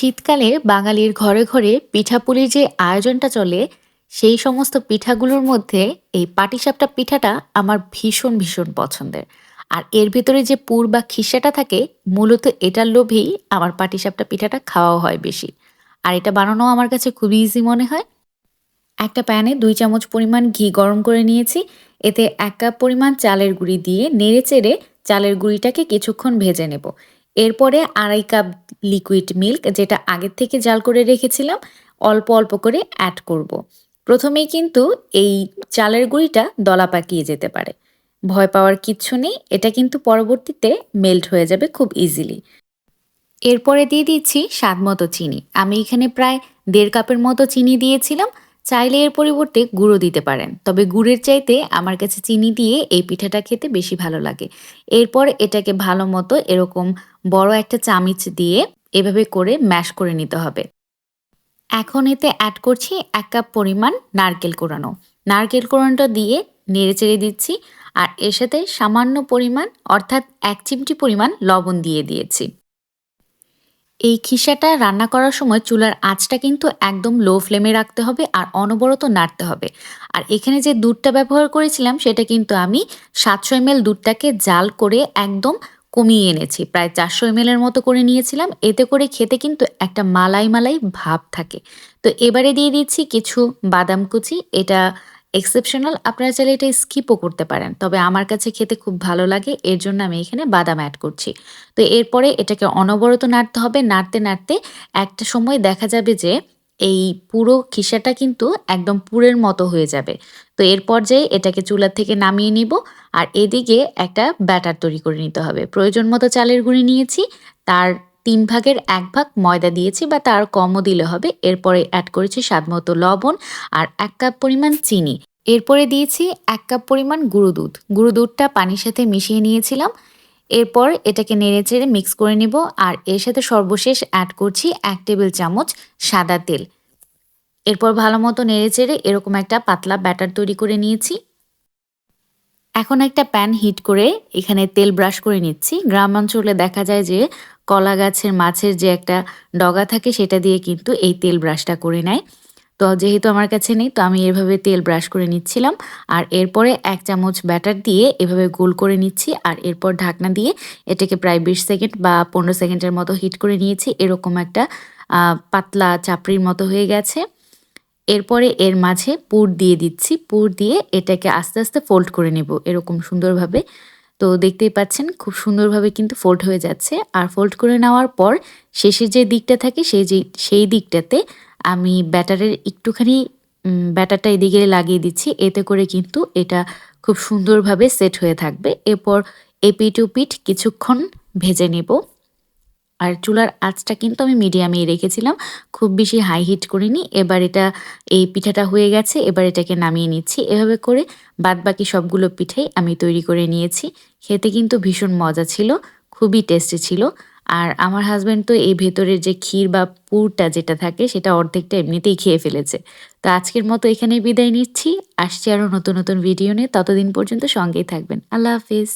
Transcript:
শীতকালে বাঙালির ঘরে ঘরে পিঠাপুলির যে আয়োজনটা চলে, সেই সমস্ত পিঠাগুলোর মধ্যে এই পাটিসাপটা পিঠাটা আমার ভীষণ ভীষণ পছন্দের। আর এর ভিতরে যে পুর বা খিসাটা থাকে, মূলত এটার লোভেই আমার পাটিসাপটা পিঠাটা খাওয়াও হয় বেশি। আর এটা বানানো আমার কাছে খুবই ইজি মনে হয়। একটা প্যানে ২ চামচ পরিমাণ ঘি গরম করে নিয়েছি। এতে ১ কাপ পরিমাণ চালের গুঁড়ি দিয়ে নেড়েচেড়ে চালের গুঁড়িটাকে কিছুক্ষণ ভেজে নেব। এরপরে ২.৫ কাপ লিকুইড মিল্ক, যেটা আগের থেকে জাল করে রেখেছিলাম, অল্প অল্প করে অ্যাড করব। প্রথমেই কিন্তু এই চালের গুঁড়িটা দলা পাকিয়ে যেতে পারে। ভয় পাওয়ার কিচ্ছু নেই। এটা কিন্তু পরবর্তীতে মেল্ট হয়ে যাবে খুব ইজিলি। এরপরে দিয়ে দিচ্ছি স্বাদমতো চিনি। আমি এখানে প্রায় ১.৫ কাপের মতো চিনি দিয়েছিলাম। চাইলে এর পরিবর্তে গুঁড়ো দিতে পারেন। তবে গুড়ের চাইতে আমার কাছে চিনি দিয়ে এই পিঠাটা খেতে বেশি ভালো লাগে। এরপর এটাকে ভালোমতো এরকম বড় একটা চামিচ দিয়ে এভাবে করে ম্যাশ করে নিতে হবে। এখন এতে অ্যাড করছি ১ কাপ পরিমাণ নারকেল কোড়ানো। নারকেল কোড়ানোটা দিয়ে নেড়েচেড়ে দিচ্ছি। আর এর সাথে সামান্য পরিমাণ, অর্থাৎ ১ চিমটি পরিমাণ লবণ দিয়ে দিয়েছি। এই খিসাটা রান্না করার সময় চুলার আঁচটা কিন্তু একদম লো ফ্লেমে রাখতে হবে আর অনবরত নাড়তে হবে। আর এখানে যে দুধটা ব্যবহার করেছিলাম সেটা কিন্তু আমি ৭০০ এমএল দুধটাকে জাল করে একদম কমিয়ে এনেছি। প্রায় ৪০০ এমএল এর মতো করে নিয়েছিলাম। এতে করে খেতে কিন্তু একটা মালাই, মালাই ভাব থাকে। তো এবারে দিয়ে দিচ্ছি কিছু বাদাম কুচি। এটা এক্সেপশনাল, আপনারা চাইলে এটা স্কিপও করতে পারেন। তবে আমার কাছে খেতে খুব ভালো লাগে, এর জন্য আমি এখানে বাদাম অ্যাড করছি। তো এরপরে এটাকে অনবরত নাড়তে হবে। নাড়তে, নাড়তে একটা সময় দেখা যাবে যে এই পুরো খিসাটা কিন্তু একদম পুরের মতো হয়ে যাবে। তো এর পর্যায়ে এটাকে চুলা থেকে নামিয়ে নিব। আর এদিকে একটা ব্যাটার তৈরি করে নিতে হবে। প্রয়োজন মতো চালের গুঁড়ি নিয়েছি। তার ৩ ভাগের ১ ভাগ ময়দা দিয়েছি, বা তার কমও দিলে হবে। এরপরে অ্যাড করেছি স্বাদমতো লবণ আর ১ কাপ পরিমাণ চিনি। এরপরে দিয়েছি ১ কাপ পরিমাণ গুঁড়ো দুধ। গুঁড়ো দুধটা পানির সাথে মিশিয়ে নিয়েছিলাম। এরপর এটাকে নেড়েচেড়ে মিক্স করে নিব। আর এর সাথে সর্বশেষ অ্যাড করছি ১ টেবিল চামচ সাদা তেল। এরপর ভালোমতো নেড়েচেড়ে এরকম একটা পাতলা ব্যাটার তৈরি করে নিয়েছি। এখন একটা প্যান হিট করে এখানে তেল ব্রাশ করে নিচ্ছি। গ্রাম অঞ্চলে দেখা যায় যে কলা গাছের মাছের যে একটা ডগা থাকে সেটা দিয়ে কিন্তু এই তেল ব্রাশটা করে নেয়। তো যেহেতু আমার কাছে নেই, তো আমি এভাবে তেল ব্রাশ করে নিচ্ছিলাম। আর এরপরে ১ চামচ ব্যাটার দিয়ে এভাবে গোল করে নিচ্ছি। আর এরপর ঢাকনা দিয়ে এটাকে প্রায় ২০ সেকেন্ড বা ১৫ সেকেন্ডের মতো হিট করে নিয়েছি। এরকম একটা পাতলা চাপড়ির মতো হয়ে গেছে। এরপরে এর মাঝে পুর দিয়ে দিচ্ছি। পুর দিয়ে এটাকে আস্তে, আস্তে ফোল্ড করে নেব এরকম সুন্দরভাবে। তো দেখতেই পাচ্ছেন খুব সুন্দরভাবে কিন্তু ফোল্ড হয়ে যাচ্ছে। আর ফোল্ড করে নেওয়ার পর শেষের যে দিকটা থাকে সেই দিকটাতে আমি ব্যাটারের একটুখানি ব্যাটারটা এদিকে লাগিয়ে দিচ্ছি। এতে করে কিন্তু এটা খুব সুন্দরভাবে সেট হয়ে থাকবে। এরপর এপিঠ ওপিঠ কিছুক্ষণ ভেজে নেব। আর চুলার আঁচটা কিন্তু আমি মিডিয়ামেই রেখেছিলাম। খুব বেশি হাই হিট করিনি। এবার এই পিঠাটা হয়ে গেছে। এবার এটাকে নামিয়ে নিচ্ছি। এভাবে করে বাদবাকি সবগুলো পিঠাই আমি তৈরি করে নিয়েছি। খেতে কিন্তু ভীষণ মজা ছিল। খুবই টেস্টি ছিল। আর আমার হাসব্যান্ড তো এই ভেতরের যে ক্ষীর বা পুরটা যেটা থাকে সেটা অর্ধেকটা এমনিতেই খেয়ে ফেলেছে। তো আজকের মতো এখানেই বিদায় নিচ্ছি। আসছি আরো নতুন, নতুন ভিডিও নিয়ে। ততদিন পর্যন্ত সঙ্গেই থাকবেন। আল্লাহ হাফেজ।